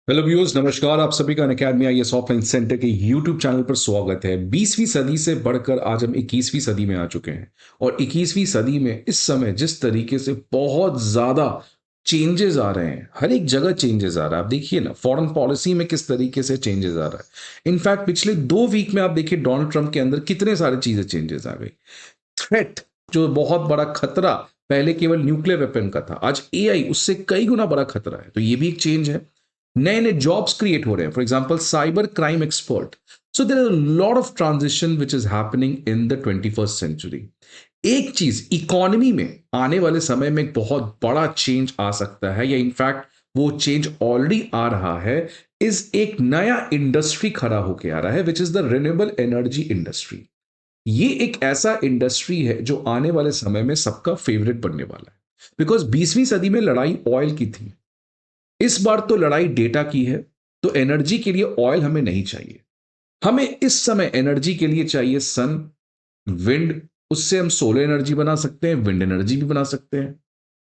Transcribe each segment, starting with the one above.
Hello viewers, नमस्कार। आप सभी का अनअकैडमी आईएएस ऑफलाइन सेंटर के यूट्यूब चैनल पर स्वागत है। 20वीं सदी से बढ़कर आज हम 21वीं सदी में आ चुके हैं और 21वीं सदी में इस समय जिस तरीके से बहुत ज़्यादा चेंजेस आ रहे हैं, हर एक जगह चेंजेस आ रहा है। आप देखिए ना, फॉरेन पॉलिसी में किस तरीके से चेंजेस आ रहा है। इनफैक्ट पिछले 2 वीक में आप देखिए डोनाल्ड ट्रंप के अंदर कितने सारे चीज़ें चेंजेस आ गई। थ्रेट, जो बहुत बड़ा खतरा पहले केवल न्यूक्लियर वेपन का था, आज एआई उससे कई गुना बड़ा खतरा है। तो ये भी एक चेंज है। नए नए जॉब्स क्रिएट हो रहे हैं, for example cyber crime expert. So there are lot of transition which is happening in the 21st century. एक चीज, इकोनॉमी में आने वाले समय में एक बहुत बड़ा चेंज आ सकता है, या इनफैक्ट वो चेंज ऑलरेडी आ रहा है। इस एक नया इंडस्ट्री खड़ा होकर आ रहा है which is the renewable energy industry. ये एक ऐसा इंडस्ट्री है जो आने वाले समय में सबका फेवरेट बनने वाला है। बिकॉज 20वीं सदी में लड़ाई ऑयल की थी, इस बार तो लड़ाई डेटा की है। तो एनर्जी के लिए ऑयल हमें नहीं चाहिए। हमें इस समय एनर्जी के लिए चाहिए सन, विंड। उससे हम सोलर एनर्जी बना सकते हैं, विंड एनर्जी भी बना सकते हैं।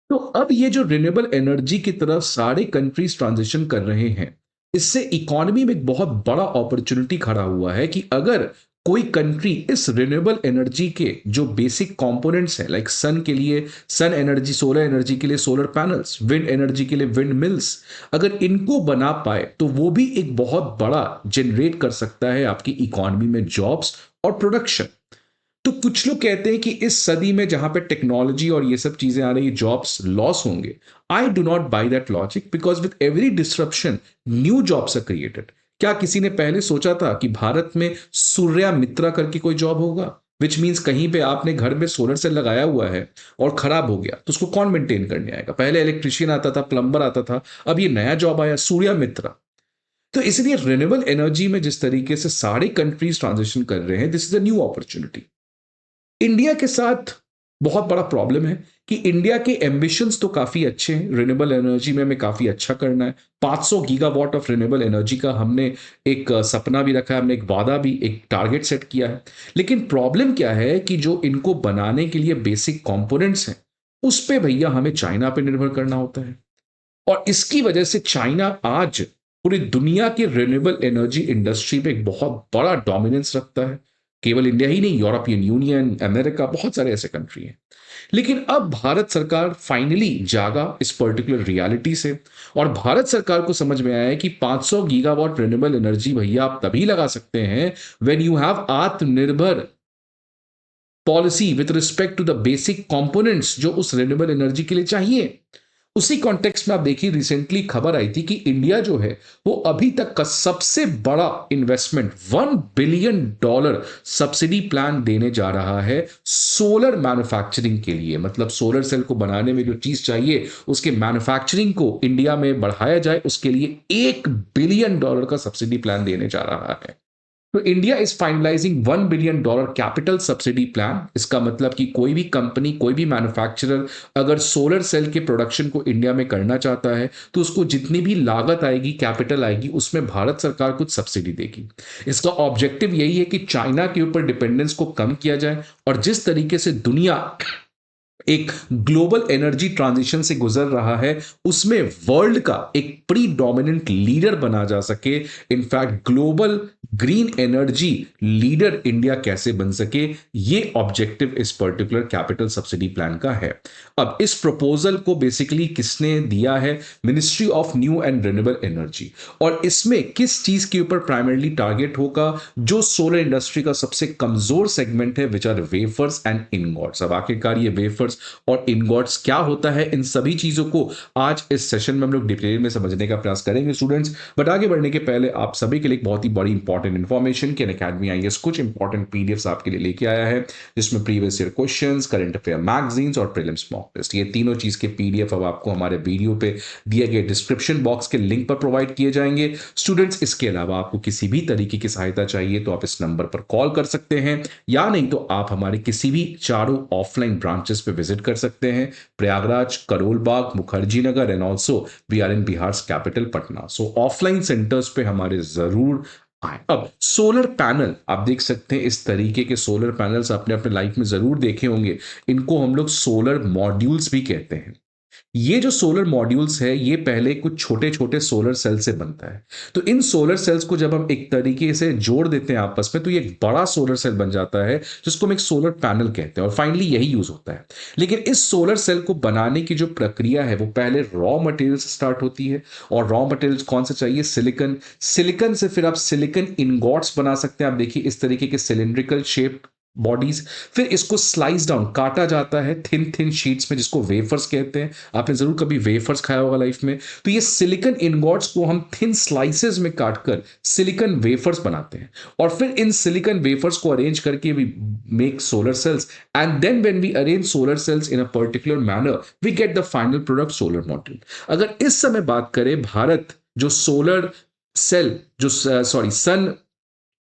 तो अब ये जो रिन्यूएबल एनर्जी की तरफ सारे कंट्रीज ट्रांजिशन कर रहे हैं, इससे इकोनॉमी में एक बहुत बड़ा अपॉर्चुनिटी खड़ा हुआ है कि अगर कोई कंट्री इस रिन्यूएबल एनर्जी के जो बेसिक कंपोनेंट्स हैं, लाइक सन के लिए सन एनर्जी, सोलर एनर्जी के लिए सोलर पैनल्स, विंड एनर्जी के लिए विंड मिल्स, अगर इनको बना पाए तो वो भी एक बहुत बड़ा जनरेट कर सकता है आपकी इकोनॉमी में जॉब्स और प्रोडक्शन। तो कुछ लोग कहते हैं कि इस सदी में जहां पे टेक्नोलॉजी और ये सब चीजें आ रही, जॉब्स लॉस होंगे। I do not buy that logic, because with every disruption new jobs are created. क्या किसी ने पहले सोचा था कि भारत में सूर्या मित्रा करके कोई जॉब होगा? विच मीन्स कहीं पे आपने घर में सोलर सेल लगाया हुआ है और खराब हो गया तो उसको कौन मेंटेन करने आएगा? पहले इलेक्ट्रिशियन आता था, प्लम्बर आता था, अब ये नया जॉब आया सूर्या मित्रा। तो इसलिए रिन्यूएबल एनर्जी में जिस तरीके से सारे कंट्रीज ट्रांजिशन कर रहे हैं, this is a new opportunity. India के साथ बहुत बड़ा प्रॉब्लम है कि इंडिया के एम्बिशंस तो काफी अच्छे हैं, रिन्यूएबल एनर्जी में हमें काफी अच्छा करना है। 500 गीगावाट ऑफ रिन्यूएबल एनर्जी का हमने एक सपना भी रखा है, हमने एक वादा भी, एक टारगेट सेट किया है। लेकिन प्रॉब्लम क्या है कि जो इनको बनाने के लिए बेसिक कंपोनेंट्स हैं, उस पे भैया हमें चाइना पे निर्भर करना होता है। और इसकी वजह से चाइना आज पूरी दुनिया की रिन्यूएबल एनर्जी इंडस्ट्री पे एक बहुत बड़ा डोमिनेंस रखता है। केवल इंडिया ही नहीं, यूरोपियन यूनियन, अमेरिका, बहुत सारे ऐसे कंट्री हैं। लेकिन अब भारत सरकार फाइनली जागा इस पर्टिकुलर रियलिटी से, और भारत सरकार को समझ में आया है कि 500 गीगावाट रिन्यूएबल एनर्जी भैया आप तभी लगा सकते हैं व्हेन यू हैव आत्मनिर्भर policy with respect to the basic components जो उस रिन्यूएबल एनर्जी के लिए चाहिए। उसी कॉन्टेक्स्ट में आप देखिए, रिसेंटली खबर आई थी कि इंडिया जो है वो अभी तक का सबसे बड़ा इन्वेस्टमेंट $1 बिलियन सब्सिडी प्लान देने जा रहा है सोलर मैन्युफैक्चरिंग के लिए। मतलब सोलर सेल को बनाने में जो चीज चाहिए उसके मैन्युफैक्चरिंग को इंडिया में बढ़ाया जाए, उसके लिए $1 बिलियन का सब्सिडी प्लान देने जा रहा है। तो India is finalising $1 billion capital subsidy plan. इसका मतलब कि कोई भी कंपनी, कोई भी मैन्युफैक्चरर अगर सोलर सेल के प्रोडक्शन को इंडिया में करना चाहता है तो उसको जितनी भी लागत आएगी, कैपिटल आएगी, उसमें भारत सरकार कुछ सब्सिडी देगी। इसका ऑब्जेक्टिव यही है कि चाइना के ऊपर डिपेंडेंस को कम किया जाए, और जिस तरीके से दुनिया एक ग्लोबल एनर्जी ट्रांजिशन से गुजर रहा है उसमें वर्ल्ड का एक प्री डोमिनेंट लीडर बना जा सके। In fact global green energy leader India कैसे बन सके, ये ऑब्जेक्टिव इस पर्टिकुलर कैपिटल सब्सिडी प्लान का है। अब इस प्रपोजल को बेसिकली किसने दिया है? Ministry of new and renewable energy. और इसमें किस चीज के ऊपर प्राइमरली टारगेट होगा? जो सोलर इंडस्ट्री का सबसे कमजोर सेगमेंट है, which are wafers and ingots. अब आखिरकार ये वेफर्स और इनगॉट्स क्या होता है, इन सभी चीजों को आज इस सेशन में हम लोग डिटेल में समझने का प्रयास करेंगे स्टूडेंट्स। बट आगे बढ़ने के पहले आप सभी के लिए एक बहुत ही बड़ी इंपॉर्टेंट इंफॉर्मेशन कि अनअकैडमी आईएएस कुछ इंपॉर्टेंट पीडीएफ्स आपके लिए लेके आया है, जिसमें previous year questions, current affair magazines और प्रीलिम्स मॉक टेस्ट, ये तीनों चीज के पीडीएफ अब आपको हमारे वीडियो पे दिए गए डिस्क्रिप्शन बॉक्स के लिंक पर प्रोवाइड किए जाएंगे स्टूडेंट्स। इसके अलावा आपको किसी भी तरीके की सहायता चाहिए तो आप इस नंबर पर कॉल कर सकते हैं, या नहीं तो आप हमारे किसी भी चारों ऑफलाइन ब्रांचेस पे विजिट कर सकते हैं, Prayagraj, Karol Bagh, Mukherjee Nagar, and also we are in Bihar capital Patna. So offline centres पे हमारे जरूर आए। अब सोलर पैनल आप देख सकते हैं, इस तरीके के सोलर पैनल्स आपने अपने लाइफ में जरूर देखे होंगे। इनको हम लोग सोलर मॉड्यूल्स भी कहते हैं। ये जो सोलर मॉड्यूल्स है ये पहले कुछ छोटे छोटे सोलर सेल से बनता है। तो इन सोलर सेल्स को जब हम एक तरीके से जोड़ देते हैं आपस में तो ये एक बड़ा सोलर सेल बन जाता है जिसको हम एक सोलर पैनल कहते हैं और फाइनली यही यूज होता है। लेकिन इस सोलर सेल को बनाने की जो प्रक्रिया है वो पहले रॉ मटेरियल से स्टार्ट होती है। और रॉ मटेरियल कौन सा चाहिए? सिलिकन। सिलिकन से फिर आप सिलिकन इंगॉट्स बना सकते हैं। आप देखिए इस तरीके के सिलिंड्रिकल शेप बॉडीज। फिर इसको स्लाइस डाउन काटा जाता है थिन थिन शीट्स में जिसको वेफर्स कहते हैं। आपने जरूर कभी वेफर्स खाया होगा लाइफ में। तो ये सिलिकॉन इनगॉट्स को हम थिन स्लाइसेस में काटकर सिलिकॉन वेफर्स बनाते हैं और फिर इन सिलिकॉन वेफर्स को अरेंज करके we make solar cells and then when we arrange solar cells in a particular manner we get the final product solar module. अगर इस समय बात करें भारत जो सोलर सेल जो सॉरी सन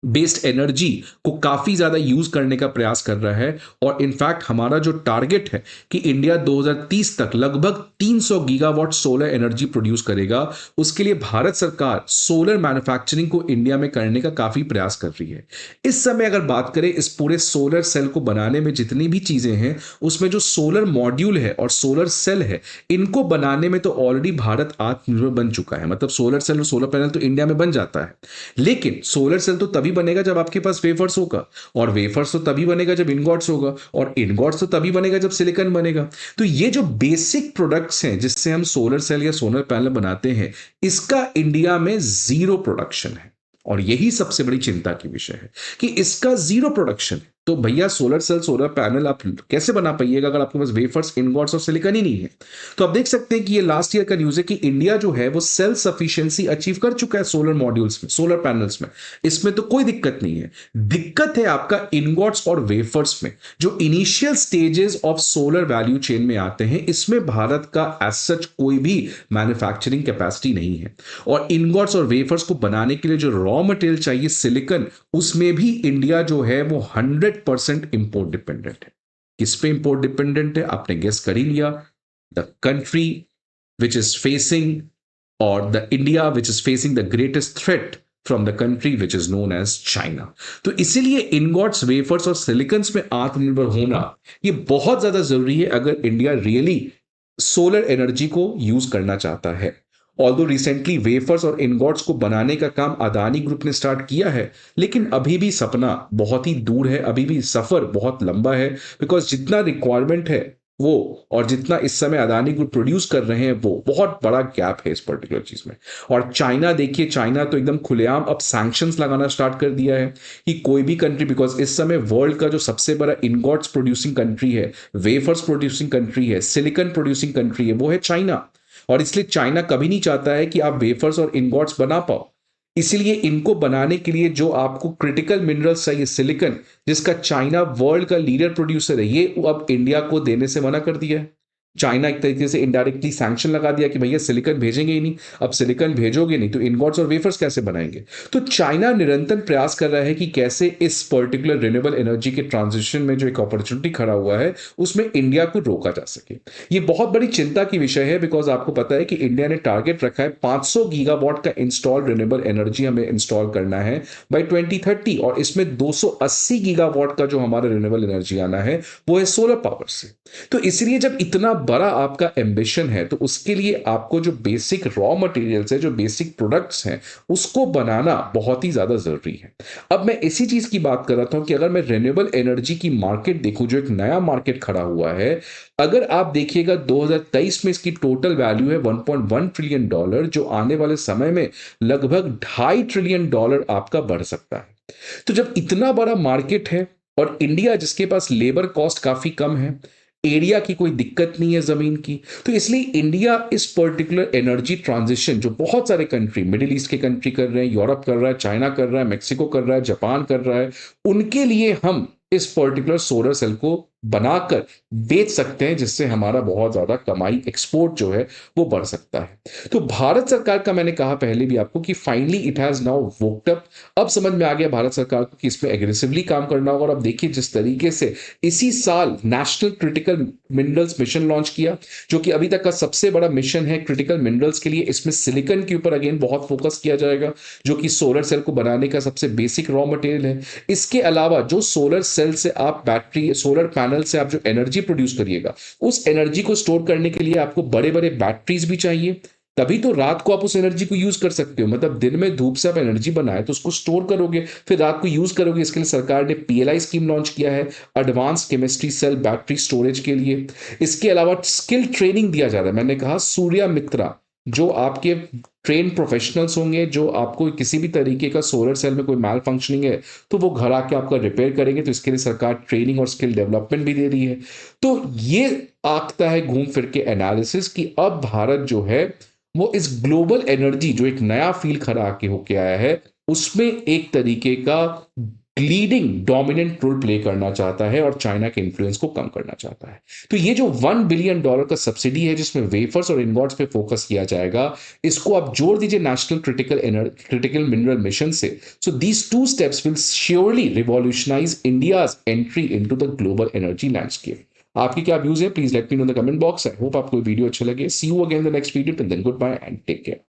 बेस्ड एनर्जी को काफी ज्यादा यूज करने का प्रयास कर रहा है और इनफैक्ट हमारा जो टारगेट है कि इंडिया 2030 तक लगभग 300 गीगावाट सोलर एनर्जी प्रोड्यूस करेगा, उसके लिए भारत सरकार सोलर मैन्युफैक्चरिंग को इंडिया में करने का काफी प्रयास कर रही है। इस समय अगर बात करें इस पूरे सोलर सेल को बनाने में जितनी भी चीजें हैं उसमें जो सोलर मॉड्यूल है और सोलर सेल है इनको बनाने में तो ऑलरेडी भारत आत्मनिर्भर बन चुका है। मतलब सोलर सेल और सोलर पैनल तो इंडिया में बन जाता है, लेकिन सोलर सेल तो तभी बनेगा जब आपके पास वेफर्स होगा और वेफर्स तो तभी बनेगा जब इनगॉट्स होगा और इनगॉट्स तो तभी बनेगा जब सिलिकॉन बनेगा। तो ये जो बेसिक प्रोडक्ट्स हैं जिससे हम सोलर सेल या सोलर पैनल बनाते हैं इसका इंडिया में जीरो प्रोडक्शन है और यही सबसे बड़ी चिंता की विषय है कि इसका जीरो प्रोडक्शन है। तो भैया सोलर सेल सोलर पैनल आप कैसे बना पाइएगा अगर आपके पास वेफर्स इनगॉट्स और सिलिकॉन ही नहीं है? तो आप देख सकते हैं कि ये लास्ट ईयर का न्यूज है कि इंडिया जो है वो सेल्फ सफिशिएंसी अचीव कर चुका है सोलर मॉड्यूल्स में सोलर पैनल्स में। इसमें तो कोई दिक्कत नहीं है। दिक्कत है आपका इनगॉट्स और वेफर्स में जो initial stages of solar value chain में आते हैं। इसमें भारत का एज सच कोई भी मैन्युफैक्चरिंग कैपेसिटी नहीं है और इनगॉट्स और वेफर्स को बनाने के लिए जो रॉ मटेरियल चाहिए सिलिकॉन, उसमें भी इंडिया जो है वो 100% इंपोर्ट डिपेंडेंट है। किस पे इंपोर्ट डिपेंडेंट है आपने गेस कर ही लिया, the country which is facing और the India which is facing the greatest threat from the country which is known as China. तो इसीलिए इनगॉट्स वेफर्स और सिलिकॉन्स में आत्मनिर्भर होना ये बहुत ज्यादा जरूरी है अगर इंडिया रियली सोलर एनर्जी को यूज करना चाहता है। ऑल्दो रिसेंटली वेफर्स और इनगॉट्स को बनाने का काम अदानी ग्रुप ने स्टार्ट किया है, लेकिन अभी भी सपना बहुत ही दूर है, अभी भी सफर बहुत लंबा है। बिकॉज जितना रिक्वायरमेंट है वो और जितना इस समय अदानी ग्रुप प्रोड्यूस कर रहे हैं वो बहुत बड़ा गैप है इस पर्टिकुलर चीज में। और चाइना देखिए, चाइना तो एकदम खुलेआम अब सैंक्शंस लगाना स्टार्ट कर दिया है कि कोई भी कंट्री, बिकॉज इस समय वर्ल्ड का जो सबसे बड़ा इनगॉट्स प्रोड्यूसिंग कंट्री है, वेफर्स प्रोड्यूसिंग कंट्री है, सिलिकॉन प्रोड्यूसिंग कंट्री है, वो है चाइना। और इसलिए चाइना कभी नहीं चाहता है कि आप वेफर्स और इनगॉट्स बना पाओ। इसीलिए इनको बनाने के लिए जो आपको क्रिटिकल मिनरल्स चाहिए सिलिकॉन, जिसका चाइना वर्ल्ड का लीडर प्रोड्यूसर है, ये अब इंडिया को देने से मना कर दिया है। चाइना एक तरीके से इनडायरेक्टली सैंक्शन लगा दिया कि भैया सिलिकॉन भेजेंगे ही नहीं। अब सिलिकॉन भेजोगे नहीं तो इनगॉट्स और वेफर्स कैसे बनाएंगे? तो चाइना निरंतर प्रयास कर रहा है कि कैसे इस पर्टिकुलर रिन्यूएबल एनर्जी के ट्रांजिशन में जो एक अपॉर्चुनिटी खड़ा हुआ है उसमें इंडिया को रोका जा सके। ये बहुत बड़ी चिंता की विषय है बिकॉज आपको पता है कि इंडिया ने टारगेट रखा है 500 गीगावाट का इंस्टॉल रिन्यूएबल एनर्जी हमें इंस्टॉल करना है बाय 2030 और इसमें 280 गीगावाट का जो हमारा रिन्यूएबल एनर्जी आना है वो है सोलर पावर से। तो इसलिए जब इतना बड़ा आपका एम्बिशन है तो उसके लिए आपको जो बेसिक रॉ मटेरियल्स है, जो बेसिक प्रोडक्ट्स हैं, उसको बनाना बहुत ही ज्यादा जरूरी है। अब मैं इसी चीज की बात कर रहा था कि अगर मैं रिन्यूएबल एनर्जी की मार्केट देखूं, जो एक नया मार्केट खड़ा हुआ है, अगर आप देखिएगा 2023 में इसकी टोटल वैल्यू है $1.1 ट्रिलियन, जो आने वाले समय में लगभग $2.5 ट्रिलियन आपका बढ़ सकता है। तो जब इतना बड़ा मार्केट है और इंडिया जिसके पास लेबर कॉस्ट काफी कम है, एरिया की कोई दिक्कत नहीं है जमीन की, तो इसलिए इंडिया इस पर्टिकुलर एनर्जी ट्रांजिशन जो बहुत सारे कंट्री, मिडिल ईस्ट के कंट्री कर रहे हैं, यूरोप कर रहा है, चाइना कर रहा है, मेक्सिको कर रहा है, जापान कर रहा है, उनके लिए हम इस पर्टिकुलर सोलर सेल को बनाकर बेच सकते हैं जिससे हमारा बहुत ज्यादा कमाई, एक्सपोर्ट जो है वो बढ़ सकता है। तो भारत सरकार का मैंने कहा पहले भी आपको कि finally it has now woked up. अब समझ में आ गया भारत सरकार को कि इसमें एग्रेसिवली काम करना होगा। और अब देखिए जिस तरीके से इसी साल national critical minerals mission launch किया, जो कि अभी तक का सबसे बड़ा मिशन है क्रिटिकल मिनरल्स के लिए। इसमें सिलिकॉन के ऊपर अगेन बहुत फोकस किया जाएगा जो कि सोलर सेल को बनाने का सबसे बेसिक रॉ मटेरियल है। इसके अलावा जो सोलर सेल से आप बैटरी, सोलर पैनल पैनल से आप जो एनर्जी प्रोड्यूस करिएगा, उस एनर्जी को स्टोर करने के लिए आपको बड़े-बड़े बैटरीज भी चाहिए। तभी तो रात को आप उस एनर्जी को यूज़ कर सकते हो। मतलब दिन में धूप से आप एनर्जी बनाए तो उसको स्टोर करोगे, फिर रात को यूज़ करोगे। इसके लिए सरकार ने पीएलआई स्कीम लॉन्च किया है, advance chemistry cell battery storage के लिए। इसके अलावा स्किल ट्रेनिंग दिया जा रहा है। मैंने कहा सूर्या मित्रा, जो आपके ट्रेन प्रोफेशनल्स होंगे, जो आपको किसी भी तरीके का सोलर सेल में कोई मैल फंक्शनिंग है तो वो घर आके आपका रिपेयर करेंगे। तो इसके लिए सरकार ट्रेनिंग और स्किल डेवलपमेंट भी दे रही है। तो ये आता है घूम फिर के एनालिसिस कि अब भारत जो है वो इस ग्लोबल एनर्जी जो एक नया फील्ड खड़ा आके होके आया है, उसमें एक तरीके का लीडिंग डोमिनेंट रोल प्ले करना चाहता है और चाइना के इन्फ्लुएंस को कम करना चाहता है। तो ये जो $1 बिलियन का सब्सिडी है जिसमें वेफर्स और इनगॉट्स पे फोकस किया जाएगा, इसको आप जोड़ दीजिए नेशनल क्रिटिकल मिनरल मिशन से। So these two steps will surely revolutionise India's entry into the global energy landscape. आपकी क्या व्यूज है? Please let me know in the comment box. I hope आपको वीडियो अच्छा लगे। See you again in the next video. Till then goodbye and take care.